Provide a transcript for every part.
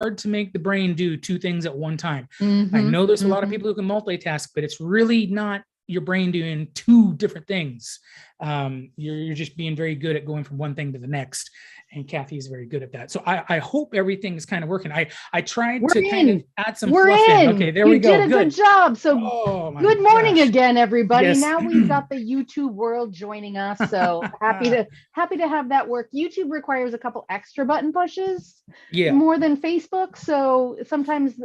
to make the brain do two things at one time. I Mm-hmm. know there's a lot of Mm-hmm. people who can multitask, but it's really not your brain doing two different things. You're just being very good at going from one thing to the next. And Kathy is very good at that. So I hope everything is kind of working. I tried We're to kind of in. add some We're fluff in. Okay, in. there we You go. did a good Good. job. So Oh my good morning gosh. again, everybody. Yes. Now we've got the YouTube world joining us. So happy to have that work. YouTube requires a couple extra button pushes Yeah. more than Facebook. So sometimes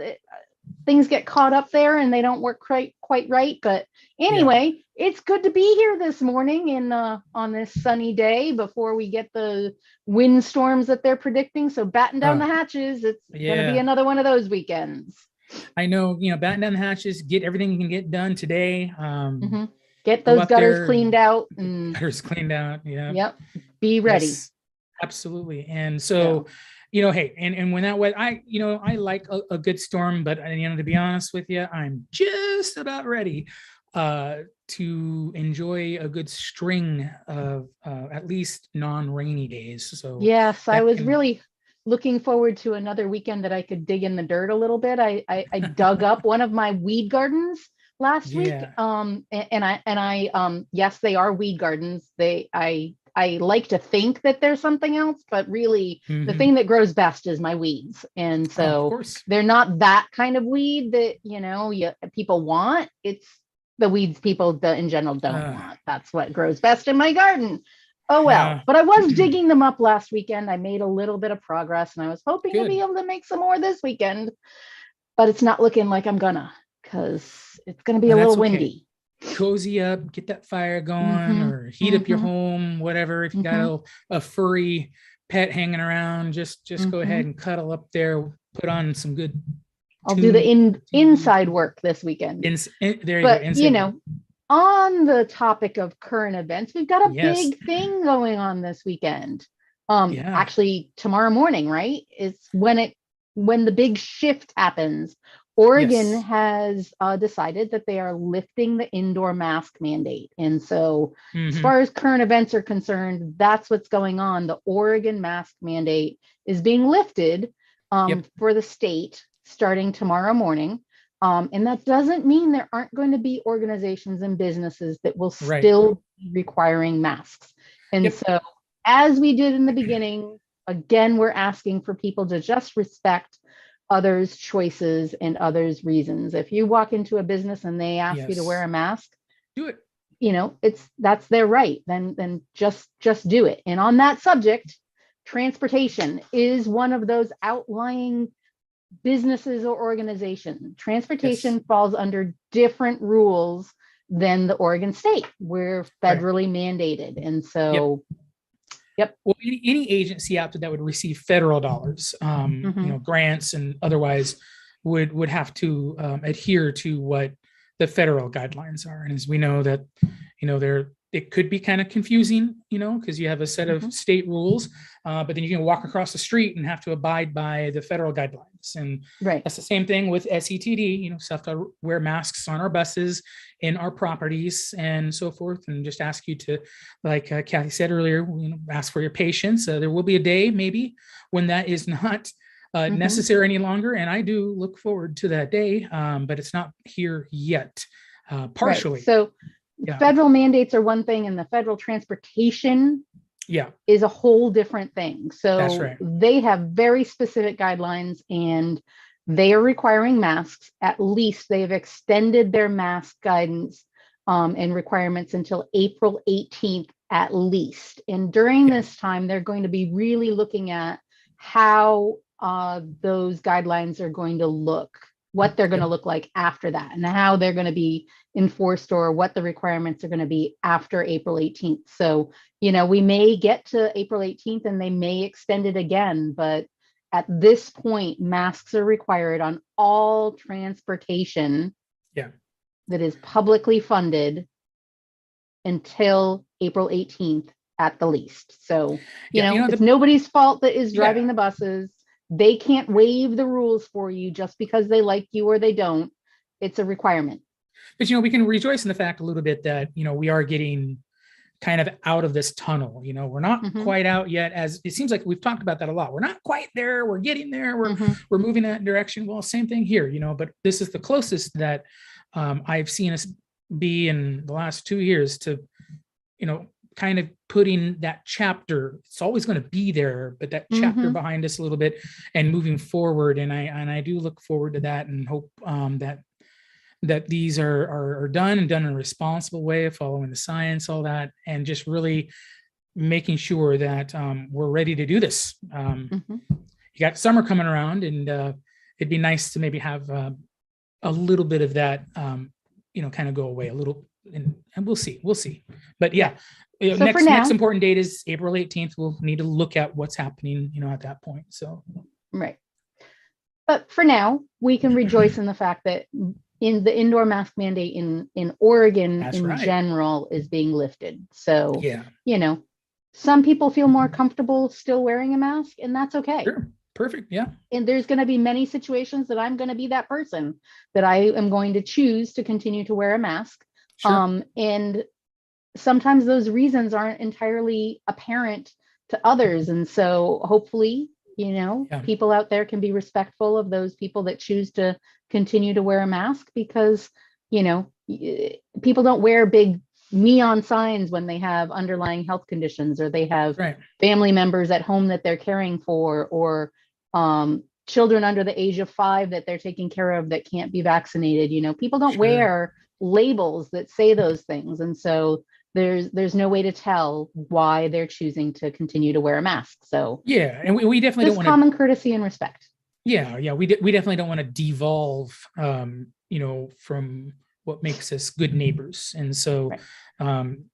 things get caught up there and they don't work quite right. But anyway, it's good to be here this morning in on this sunny day before we get the windstorms that they're predicting. So batten down the hatches. It's going to be another one of those weekends. I know, batten down the hatches, get everything you can get done today. Get those gutters cleaned out. Gutters cleaned out. Yeah. Yep. Be ready. Yes, absolutely. And so, hey, and when that way, I like a good storm, but to be honest with you, I'm just about ready to enjoy a good string of at least non-rainy days. So yes, I was really looking forward to another weekend that I could dig in the dirt a little bit. I dug up one of my weed gardens last week. And I yes, they are weed gardens. I like to think that there's something else, but really the thing that grows best is my weeds. And so they're not that kind of weed that, people want. It's the weeds people in general don't want. That's what grows best in my garden. Oh, well, but I was digging them up last weekend. I made a little bit of progress and I was hoping to be able to make some more this weekend, but it's not looking like I'm gonna, because it's going to be a little windy. Cozy up, get that fire going, or heat up your home, whatever. If you got a furry pet hanging around, just go ahead and cuddle up there, put on some good. I'll do the inside work this weekend. There you go. On the topic of current events, we've got a big thing going on this weekend. Actually, tomorrow morning, right? It's when the big shift happens. Oregon has decided that they are lifting the indoor mask mandate. And so as far as current events are concerned, that's what's going on. The Oregon mask mandate is being lifted for the state starting tomorrow morning. And that doesn't mean there aren't going to be organizations and businesses that will still be requiring masks. And so as we did in the beginning, again, we're asking for people to just respect others' choices and others' reasons. If you walk into a business and they ask you to wear a mask, do it. That's their right. Then just do it. And on that subject, transportation is one of those outlying businesses or organizations. Transportation falls under different rules than the Oregon state. We're federally mandated. And so well, any agency out there that would receive federal dollars, grants and otherwise would have to adhere to what the federal guidelines are. And as we know that, it could be kind of confusing, because you have a set of state rules, but then you can walk across the street and have to abide by the federal guidelines. And that's the same thing with SETD, stuff to wear masks on our buses, in our properties and so forth. And just ask you to, like Kathy said earlier, ask for your patience. There will be a day maybe when that is not necessary any longer. And I do look forward to that day, but it's not here yet, partially. So federal mandates are one thing, and the federal transportation is a whole different thing. So they have very specific guidelines, and they are requiring masks. At least they've extended their mask guidance and requirements until April 18th at least. And during this time, they're going to be really looking at how those guidelines are going to look, what they're going to look like after that, and how they're going to be enforced, or what the requirements are going to be after April 18th. So, we may get to April 18th and they may extend it again, but at this point, masks are required on all transportation that is publicly funded until April 18th at the least. So, it's nobody's fault that is driving the buses. They can't waive the rules for you just because they like you or they don't. It's a requirement. But, we can rejoice in the fact a little bit that, we are getting kind of out of this tunnel. We're not quite out yet, as it seems like we've talked about that a lot. We're not quite there. We're getting there. We're moving in that direction. Well, same thing here, but this is the closest that I've seen us be in the last 2 years to, kind of putting that chapter. It's always going to be there, but that chapter behind us a little bit and moving forward. And I do look forward to that and hope that these are done and done in a responsible way, following the science, all that, and just really making sure that we're ready to do this. You got summer coming around, and it'd be nice to maybe have a little bit of that, kind of go away a little, and we'll see. But yeah, so next important date is April 18th. We'll need to look at what's happening, at that point. So right. But for now, we can rejoice in the fact that in the indoor mask mandate in Oregon general is being lifted. So, some people feel more comfortable still wearing a mask, and that's okay. Sure. Perfect. Yeah. And there's going to be many situations that I'm going to be that person that I am going to choose to continue to wear a mask. Sure. And sometimes those reasons aren't entirely apparent to others. And so hopefully, people out there can be respectful of those people that choose to continue to wear a mask, because, people don't wear big neon signs when they have underlying health conditions, or they have family members at home that they're caring for, or children under the age of 5 that they're taking care of that can't be vaccinated. People don't wear labels that say those things. And so there's no way to tell why they're choosing to continue to wear a mask. So and we definitely don't want common courtesy and respect. We definitely don't want to devolve, from what makes us good neighbors. And so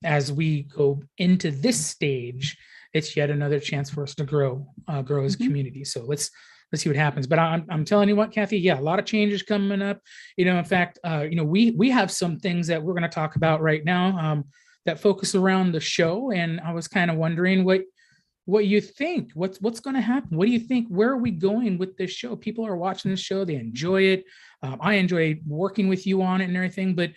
as we go into this stage, it's yet another chance for us to grow as a community. So let's see what happens. But I'm telling you what, Kathy, a lot of changes coming up. In fact, we have some things that we're going to talk about right now that focus around the show. And I was kind of wondering what you think, what's going to happen. What do you think? Where are we going with this show? People are watching this show. They enjoy it. I enjoy working with you on it and everything, but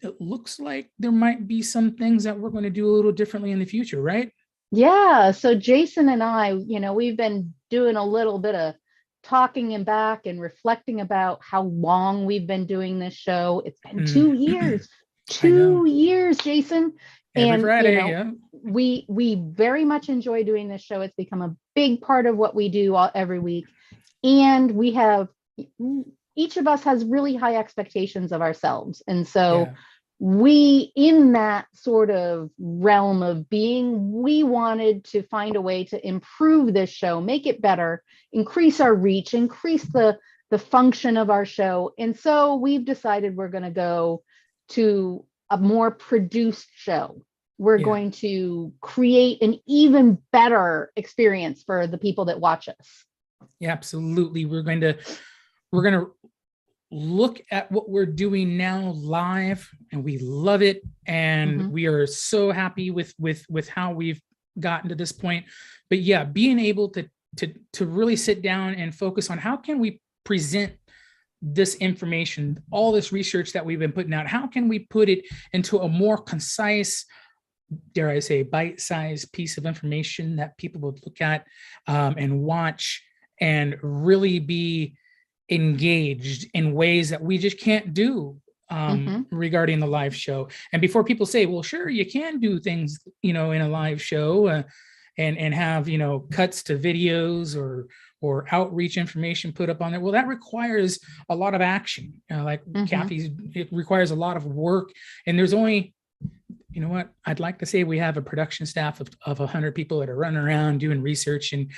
it looks like there might be some things that we're going to do a little differently in the future, right? Yeah. So Jason and I, we've been doing a little bit of talking and back and reflecting about how long we've been doing this show. It's been 2 years, 2 years, Jason. Every Friday, we very much enjoy doing this show. It's become a big part of what we do every week. And each of us has really high expectations of ourselves. And so we, in that sort of realm of being, we wanted to find a way to improve this show, make it better, increase our reach, increase the function of our show. And so we've decided we're going to go to a more produced show. We're going to create an even better experience for the people that watch us. Yeah, absolutely. We're going to look at what we're doing now live, and we love it. And we are so happy with how we've gotten to this point. But being able to really sit down and focus on how can we present this information, all this research that we've been putting out, how can we put it into a more concise, dare I say, bite-sized piece of information that people would look at and watch and really be engaged in ways that we just can't do regarding the live show. And before people say, well, sure, you can do things, in a live show and have, cuts to videos or outreach information put up on there. Well, that requires a lot of action. Kathy's, it requires a lot of work. And there's only, I'd like to say we have a production staff of 100 people that are running around doing research and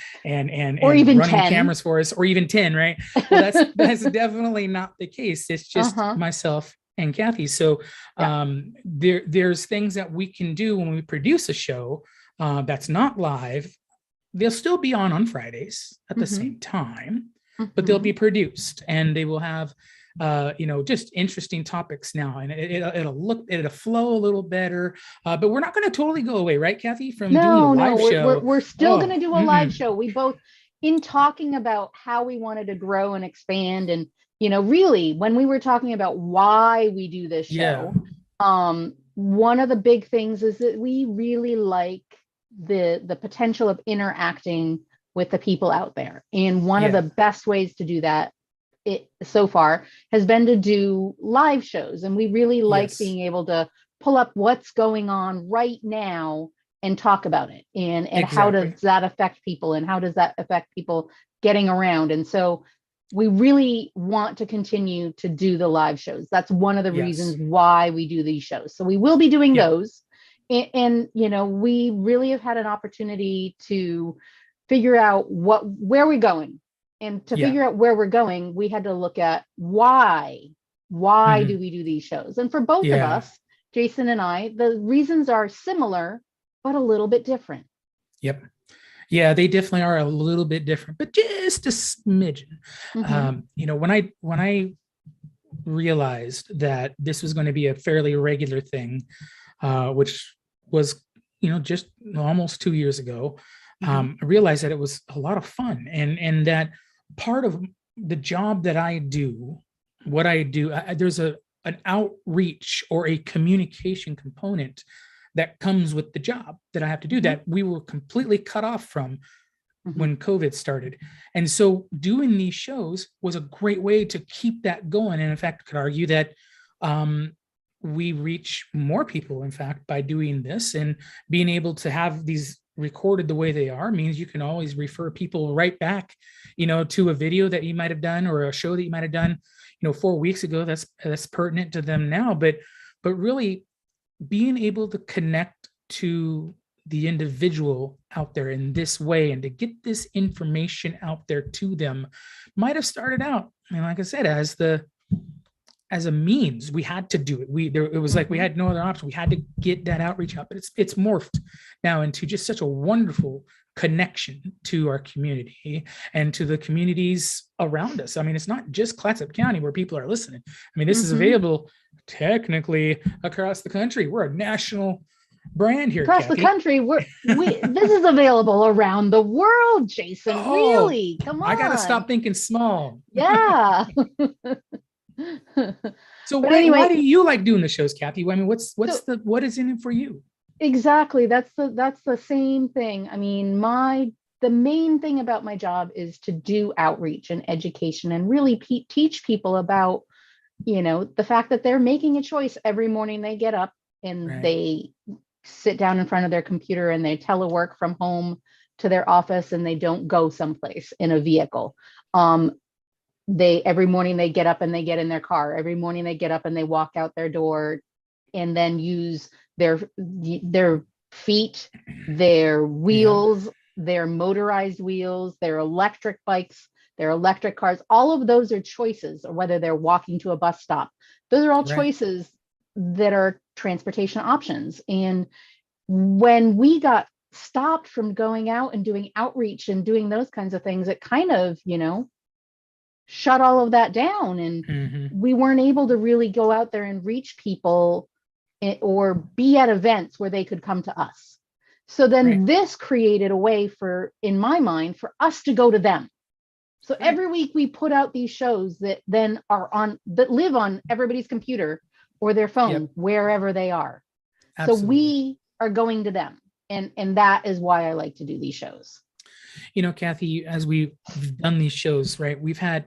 or even running 10. cameras for us, or even 10, right? Well, that's definitely not the case. It's just myself and Kathy. So there's things that we can do when we produce a show that's not live. They'll still be on Fridays at the same time, but they'll be produced, and they will have just interesting topics now, and it'll flow a little better. But we're not going to totally go away, right, Kathy? From doing a live show, we're still going to do a live show. We both, in talking about how we wanted to grow and expand, and really when we were talking about why we do this show, one of the big things is that we really like the potential of interacting with the people out there. And one of the best ways to do that so far has been to do live shows. And we really like being able to pull up what's going on right now and talk about it. And how does that affect people, and how does that affect people getting around? And so we really want to continue to do the live shows. That's one of the reasons why we do these shows. So we will be doing those. And, you know, we really have had an opportunity to figure out where we're going. And to figure out where we're going, we had to look at why do we do these shows? And for both of us, Jason and I, the reasons are similar, but a little bit different. Yep. Yeah, they definitely are a little bit different, but just a smidgen. You know, when I realized that this was going to be a fairly regular thing, which was, you know, just almost 2 years ago, I realized that it was a lot of fun, and that part of the job that I do, what I do, there's an outreach or a communication component that comes with the job that I have to do that we were completely cut off from when COVID started. And so doing these shows was a great way to keep that going. And in fact, I could argue that we reach more people, in fact, by doing this, and being able to have these recorded the way they are means you can always refer people right back, you know, to a video that you might have done or a show that you might have done, you know, 4 weeks ago. That's pertinent to them now. But really being able to connect to the individual out there in this way and to get this information out there to them might have started out, and like I said, as a means. We had to do it. It was like we had no other option. We had to get that outreach out, but it's morphed now into just such a wonderful connection to our community and to the communities around us. I mean, it's not just Clatsop County where people are listening. I mean, this is available technically across the country. We're a national brand here. Across Kathy. The country. This is available around the world, Jason. Really? Come on. I got to stop thinking small. Yeah. So why do you like doing the shows, Kathy? I mean, what is in it for you? Exactly. That's the same thing. I mean, the main thing about my job is to do outreach and education and really teach people about, you know, the fact that they're making a choice every morning. They get up and they sit down in front of their computer and they telework from home to their office, and they don't go someplace in a vehicle. Every morning they get up and they get in their car. Every morning they get up and they walk out their door and then use their feet, their wheels, their motorized wheels, their electric bikes, their electric cars. All of those are choices, or whether they're walking to a bus stop. Those are all choices that are transportation options. And when we got stopped from going out and doing outreach and doing those kinds of things, it kind of, you know, shut all of that down, and we weren't able to really go out there and reach people or be at events where they could come to us. So then this created a way in my mind, for us to go to them. So every week we put out these shows that then that live on everybody's computer or their phone, wherever they are. Absolutely. So we are going to them. And that is why I like to do these shows. You know, Kathy, as we've done these shows, right, we've had,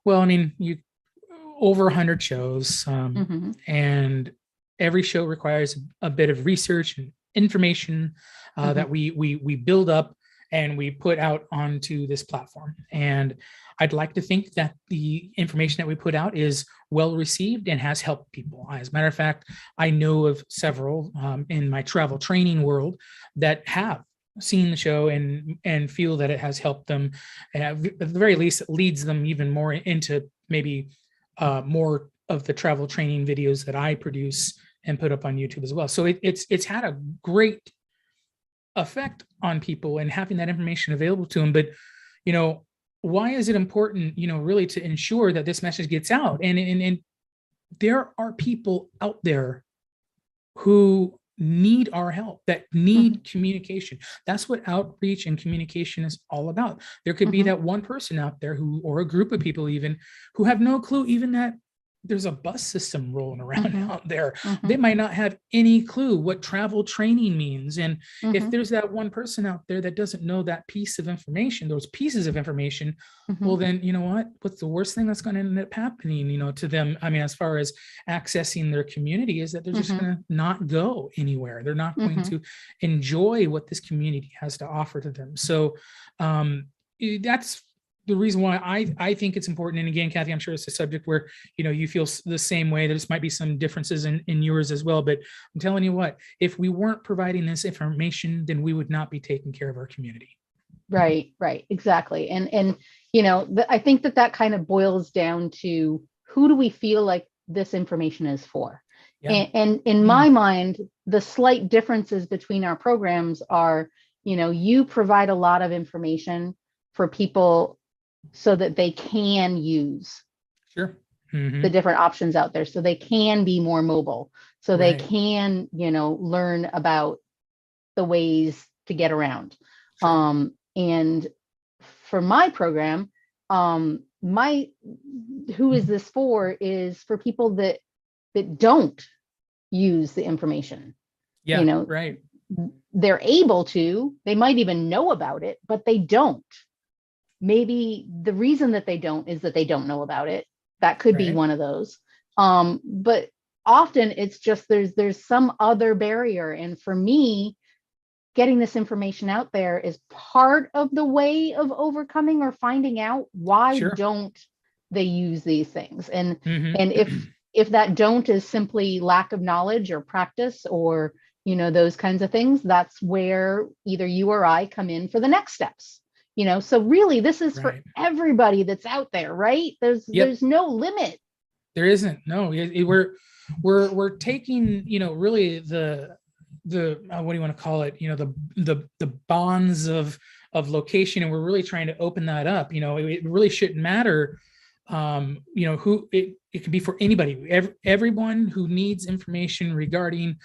over 100 shows, and every show requires a bit of research and information that we build up and we put out onto this platform. And I'd like to think that the information that we put out is well received and has helped people. As a matter of fact, I know of several in my travel training world that have seen the show and feel that it has helped them. And at the very least, it leads them even more into maybe more of the travel training videos that I produce and put up on YouTube as well. So it's had a great effect on people and having that information available to them. But, you know, why is it important, you know, really to ensure that this message gets out? And there are people out there who need our help, that need communication. That's what outreach and communication is all about. There could be that one person out there or a group of people even, who have no clue even that there's a bus system rolling around Mhm. out there. Mhm. They might not have any clue what travel training means. And if Mhm. there's that one person out there that doesn't know that piece of information, those pieces of information, well, Mhm. then, you know what? What's the worst thing that's going to end up happening, to them? I mean, as far as accessing their community, is that they're just Mhm. going to not go anywhere. They're not going Mhm. to enjoy what this community has to offer to them. So that's the reason why I think it's important. And again, Kathy, I'm sure it's a subject where, you feel the same way. There's might be some differences in yours as well. But I'm telling you what, if we weren't providing this information, then we would not be taking care of our community. Right, right, exactly. And I think that kind of boils down to, who do we feel like this information is for? Yeah. And in my mind, the slight differences between our programs are, you provide a lot of information for people so that they can use Sure. the different options out there, so they can be more mobile, so they Right. can, learn about the ways to get around. Sure. And for my program, my who is this for is for people that don't use the information. Yeah. Right. They're able to, they might even know about it, but they don't. Maybe the reason that they don't is that they don't know about it. That could be Right. one of those. But often it's just there's some other barrier. And for me, getting this information out there is part of the way of overcoming or finding out why Sure. don't they use these things. And Mhm. and if that don't is simply lack of knowledge or practice, or those kinds of things, that's where either you or I come in for the next steps. So really, this is for Right. everybody that's out there, right? Yep. There's no limit. There isn't. No, we're taking, really the what do you want to call it? The bonds of location, and we're really trying to open that up. It really shouldn't matter. Who it could be for anybody, everyone who needs information regarding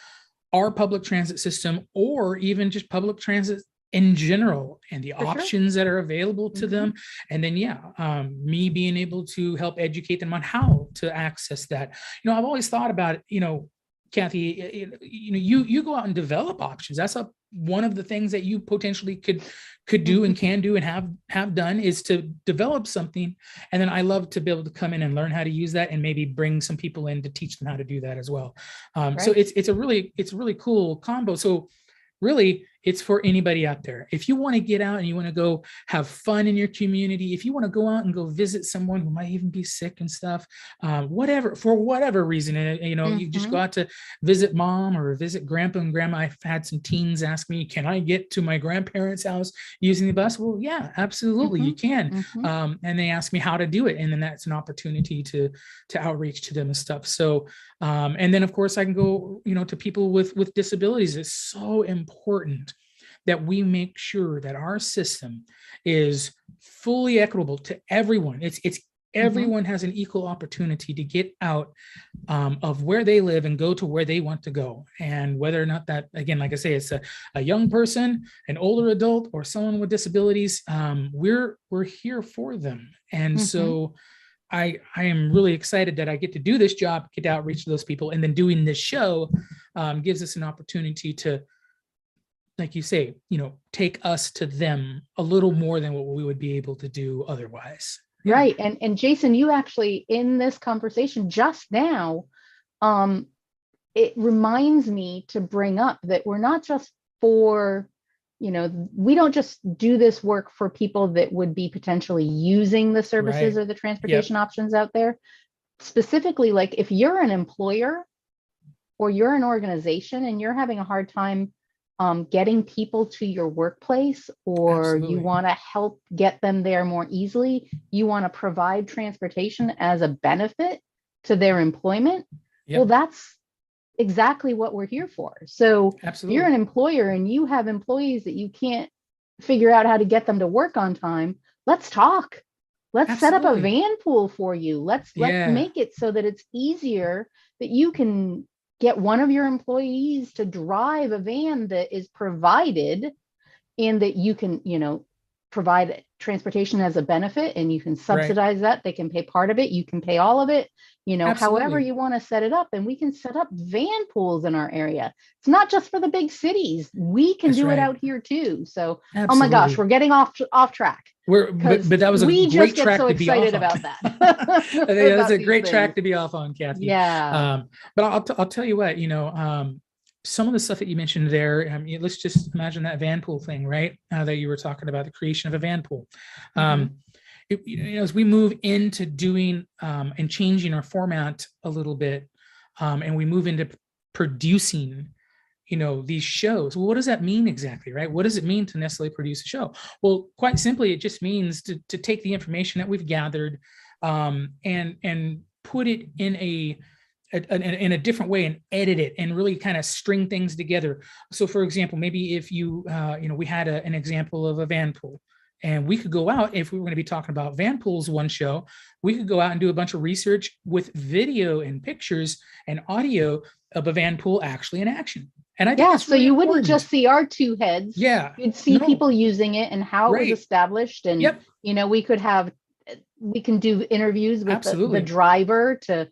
our public transit system, or even just public transit in general, and the For sure. options that are available to them. And then me being able to help educate them on how to access that. I've always thought about it, Kathy, you go out and develop options. That's one of the things that you potentially could do and can do and have done, is to develop something. And then I love to be able to come in and learn how to use that, and maybe bring some people in to teach them how to do that as well. Right. So it's a really cool combo. So really, it's for anybody out there. If you want to get out and you want to go have fun in your community, if you want to go out and go visit someone who might even be sick and stuff, whatever, for whatever reason, you just go out to visit mom or visit grandpa and grandma. I've had some teens ask me, can I get to my grandparents' house using the bus? Well, yeah, absolutely, you can. And they ask me how to do it. And then that's an opportunity to outreach to them and stuff. So, and then of course I can go, to people with disabilities. It's so important that we make sure that our system is fully equitable to everyone. It's everyone has an equal opportunity to get out of where they live and go to where they want to go. And whether or not that, again, like I say, it's a young person, an older adult, or someone with disabilities, we're here for them. And so I am really excited that I get to do this job, get to outreach to those people, and then doing this show gives us an opportunity to, like you say, take us to them a little more than what we would be able to do otherwise. Yeah. Right. And Jason, you actually, in this conversation just now, it reminds me to bring up that we're not just for, we don't just do this work for people that would be potentially using the services or the transportation options out there. Specifically, like if you're an employer or you're an organization and you're having a hard time getting people to your workplace, or you want to help get them there more easily, you want to provide transportation as a benefit to their employment. Well, that's exactly what we're here for. So if you're an employer and you have employees that you can't figure out how to get them to work on time, let's talk. Let's set up a van pool for you. Let's make it so that it's easier that you can get one of your employees to drive a van that is provided, and that you can, provide transportation as a benefit, and you can subsidize that. They can pay part of it. You can pay all of it, however you want to set it up. And we can set up van pools in our area. It's not just for the big cities. We can do it out here too. So, oh my gosh, we're getting off track. But that was a great track to be off on. About that. That's a great track to be off on, Kathy. Yeah. But I'll tell you what, some of the stuff that you mentioned there, let's just imagine that van pool thing, right? That you were talking about, the creation of a van pool. As we move into doing and changing our format a little bit, and we move into producing, these shows, well, what does that mean exactly, right? What does it mean to necessarily produce a show? Well, quite simply, it just means to take the information that we've gathered and put it in a different way and edit it and really kind of string things together. So for example, maybe if we had an example of a van pool, and we could go out, if we were going to be talking about van pools one show, we could go out and do a bunch of research with video and pictures and audio of a van pool actually in action. And I think so you wouldn't just see our two heads. Yeah. You'd see people using it and how it was established. And, we can do interviews with the driver to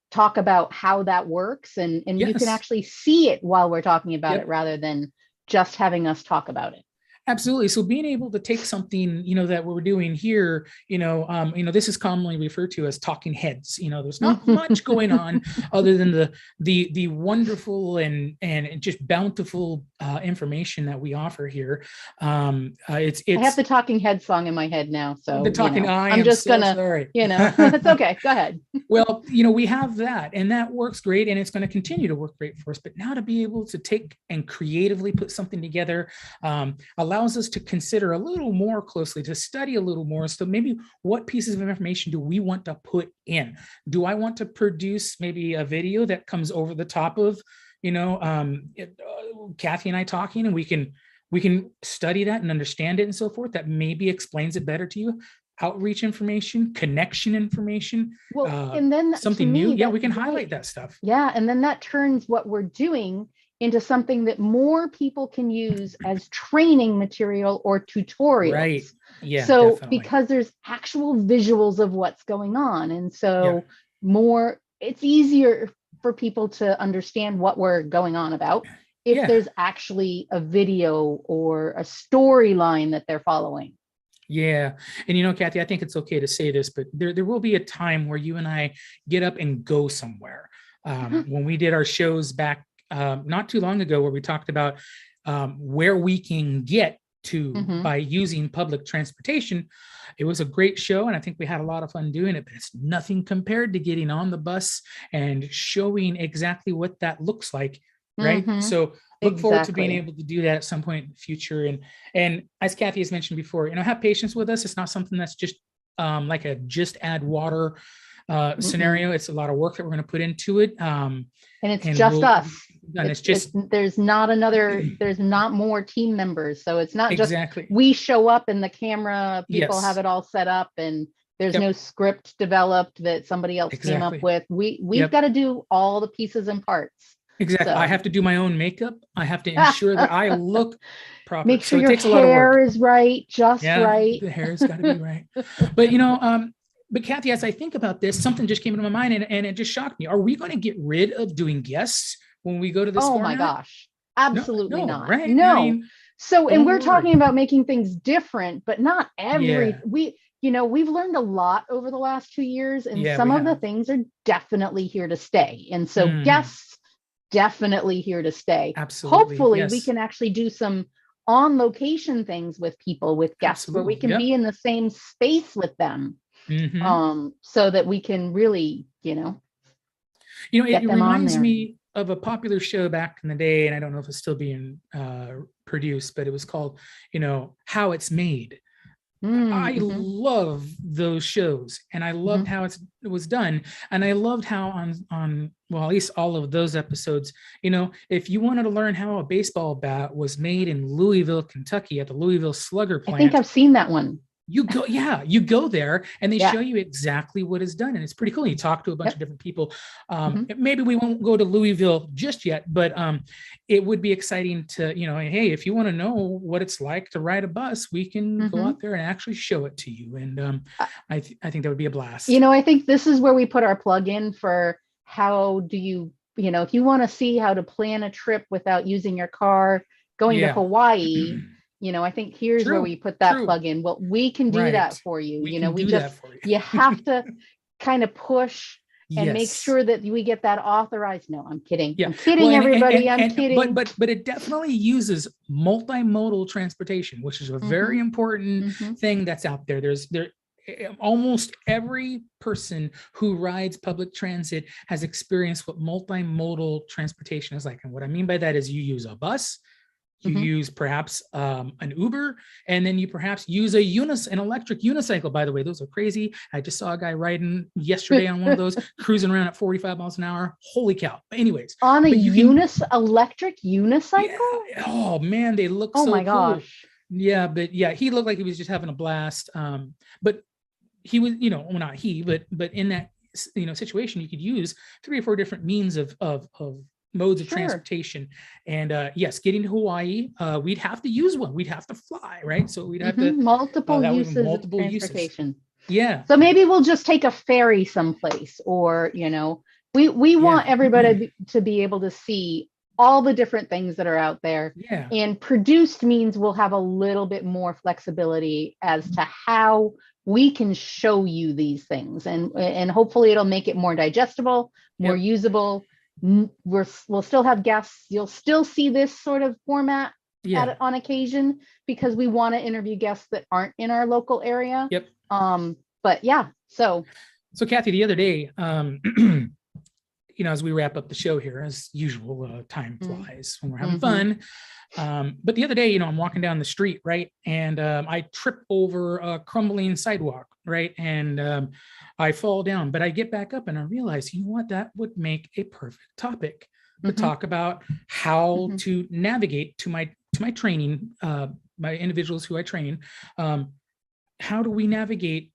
talk about how that works. And you can actually see it while we're talking about it rather than just having us talk about it. Absolutely. So being able to take something, that we're doing here, this is commonly referred to as talking heads. There's not much going on other than the wonderful and just bountiful information that we offer here. It's I have the talking head song in my head now. So the talking I'm just gonna, sorry. It's okay. Go ahead. Well, we have that, and that works great, and it's going to continue to work great for us. But now to be able to take and creatively put something together, allows us to consider a little more closely, to study a little more. So maybe what pieces of information do we want to put in? Do I want to produce maybe a video that comes over the top of, Kathy and I talking, and we can study that and understand it and so forth, that maybe explains it better to you? Outreach information, connection information, and then something new. Yeah, we can highlight that stuff. Yeah, and then that turns what we're doing into something that more people can use as training material or tutorials. Right. Yeah. So definitely. Because there's actual visuals of what's going on. And so it's easier for people to understand what we're going on about if there's actually a video or a storyline that they're following. Yeah. And Kathy, I think it's okay to say this, but there will be a time where you and I get up and go somewhere. When we did our shows back not too long ago, where we talked about where we can get to by using public transportation, it was a great show, and I think we had a lot of fun doing it, but it's nothing compared to getting on the bus and showing exactly what that looks like, right? So look forward to being able to do that at some point in the future. And as Kathy has mentioned before, have patience with us. It's not something that's just like a just add water scenario. It's a lot of work that we're going to put into it. And it's just us. And it's just there's not more team members. So it's not just exactly. We show up and the camera people have it all set up, and there's no script developed that somebody else came up with. We've got to do all the pieces and parts. Exactly. So I have to do my own makeup. I have to ensure that I look proper. Make sure your hair is right, right. The hair's got to be right. But Kathy, as I think about this, something just came into my mind and it just shocked me. Are we going to get rid of doing guests when we go to this format? My gosh. Absolutely not. Right? No. And we're talking about making things different, but not every we've learned a lot over the last 2 years, and some of the things are definitely here to stay. And so guests definitely here to stay. Absolutely. Hopefully we can actually do some on location things with people, with guests, where we can be in the same space with them. So that we can really, it reminds me of a popular show back in the day, and I don't know if it's still being produced, but it was called, How It's Made. I love those shows, and I loved how it was done, and I loved how on at least all of those episodes, if you wanted to learn how a baseball bat was made in Louisville, Kentucky, at the Louisville Slugger plant. I think I've seen that one. you go there and they show you exactly what is done. And it's pretty cool. You talk to a bunch of different people. Maybe we won't go to Louisville just yet, but it would be exciting to, hey, if you want to know what it's like to ride a bus, we can go out there and actually show it to you. And I think that would be a blast. I think this is where we put our plug in for how do you, if you want to see how to plan a trip without using your car, going to Hawaii, I think here's where we put that plug in. Well, we can do that for you. You have to kind of push and make sure that we get that authorized. No, I'm kidding. I'm kidding, everybody. I'm kidding. But it definitely uses multimodal transportation, which is a very important thing that's out there. Almost every person who rides public transit has experienced what multimodal transportation is like. And what I mean by that is you use a bus, you use perhaps an Uber, and then you perhaps use an electric unicycle. By the way, those are crazy. I just saw a guy riding yesterday on one of those, cruising around at 45 miles an hour. Holy cow. But anyways. On electric unicycle? Yeah. Oh man, they look so cool. Oh my gosh. Yeah, but he looked like he was just having a blast. But he was, well, not he, but in that, situation, you could use 3 or 4 different means of modes of transportation. And yes, getting to Hawaii, we'd have to use one. We'd have to fly, right? So we'd have to multiple uses of transportation. Uses. Yeah. So maybe we'll just take a ferry someplace, or we want everybody to be able to see all the different things that are out there. Yeah. And produced means we'll have a little bit more flexibility as to how we can show you these things, and hopefully it'll make it more digestible, more usable. We'll still have guests. You'll still see this sort of format on occasion, because we want to interview guests that aren't in our local area. Yep. But yeah, so Kathy, the other day, as we wrap up the show here, as usual, time flies when we're having fun. But the other day, I'm walking down the street, right? And I trip over a crumbling sidewalk, right? And I fall down, but I get back up and I realize, what, that would make a perfect topic to talk about how to navigate to my training, my individuals who I train. How do we navigate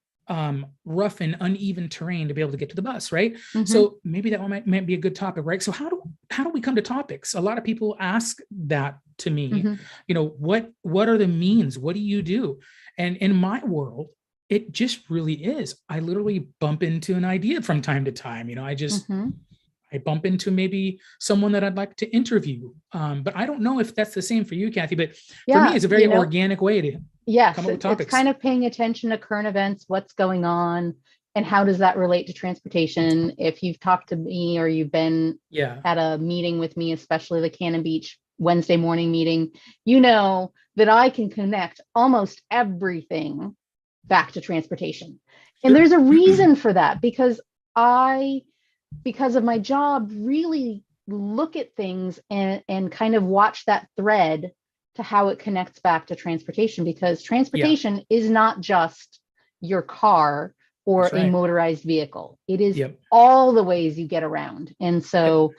rough and uneven terrain to be able to get to the bus, right? So maybe that might be a good topic, right? So how do we come to topics? A lot of people ask that to me. What are the means? What do you do? And in my world, it just really is. I literally bump into an idea from time to time. I bump into maybe someone that I'd like to interview. But I don't know if that's the same for you, Kathy, but for me, it's a very organic way to come up with topics. It's kind of paying attention to current events, what's going on, and how does that relate to transportation. If you've talked to me or you've been at a meeting with me, especially the Cannon Beach Wednesday morning meeting, that I can connect almost everything back to transportation. And there's a reason for that, because of my job, really look at things and kind of watch that thread to how it connects back to transportation, because transportation is not just your car or a motorized vehicle. It is all the ways you get around. And so,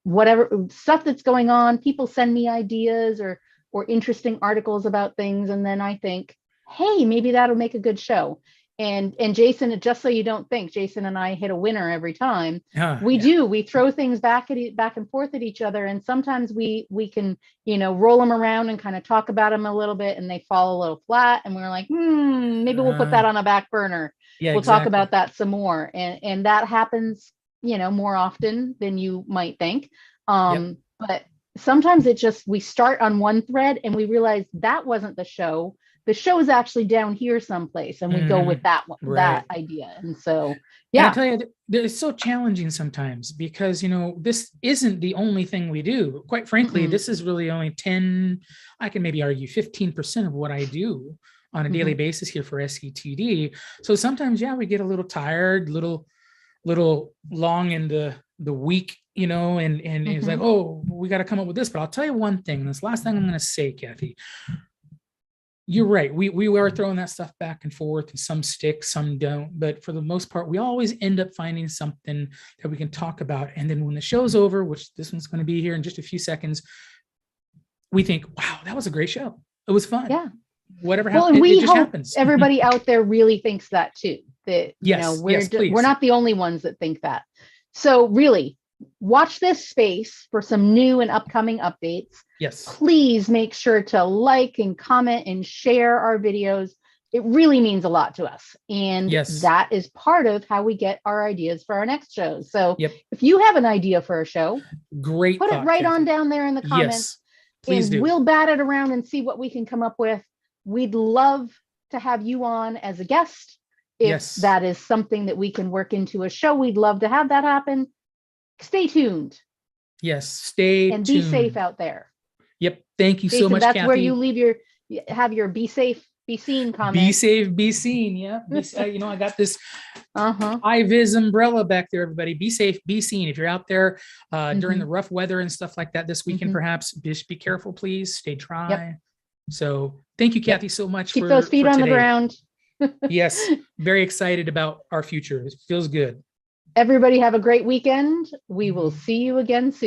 whatever stuff that's going on, people send me ideas or interesting articles about things. And then I think, hey, maybe that'll make a good show. And Jason, just so you don't think, Jason and I hit a winner every time. We throw things back and forth at each other. And sometimes we can, roll them around and kind of talk about them a little bit, and they fall a little flat. And we're like, maybe we'll put that on a back burner. We'll talk about that some more. And that happens, more often than you might think. But sometimes we start on one thread and we realize that wasn't the show. The show is actually down here someplace, and we go with that one, that idea. And so, and I tell you, it's so challenging sometimes, because, this isn't the only thing we do. Quite frankly, this is really only 10, I can maybe argue 15% of what I do on a daily basis here for SCTD. So sometimes, we get a little tired, little long in the week, and it's like, oh, we got to come up with this. But I'll tell you one thing, this last thing I'm going to say, Kathy. You're right. We are throwing that stuff back and forth, and some stick, some don't. But for the most part, we always end up finding something that we can talk about. And then when the show's over, which this one's going to be here in just a few seconds, we think, wow, that was a great show. It was fun. Yeah. whatever Well, happens, and we it just hope happens. everybody out there really thinks that too. That Yes, yes, please. we're not the only ones that think that. So really, watch this space for some new and upcoming updates. Yes. Please make sure to like and comment and share our videos. It really means a lot to us. And that is part of how we get our ideas for our next shows. So if you have an idea for a show, great, put it right on down there in the comments. Please do. We'll bat it around and see what we can come up with. We'd love to have you on as a guest. If that is something that we can work into a show, we'd love to have that happen. Stay tuned. Yes, stay and tuned. Be safe out there. Yep. Thank you so much, that's Kathy. Where you have your be safe, be seen comment. Be safe, be seen. Yeah. You know, I got this high-vis umbrella back there, everybody. Be safe, be seen. If you're out there during the rough weather and stuff like that this weekend, perhaps just be careful, please. Stay dry. So thank you, Kathy, so much. Keep those feet on the ground. Yes. Very excited about our future. It feels good. Everybody have a great weekend. We will see you again soon.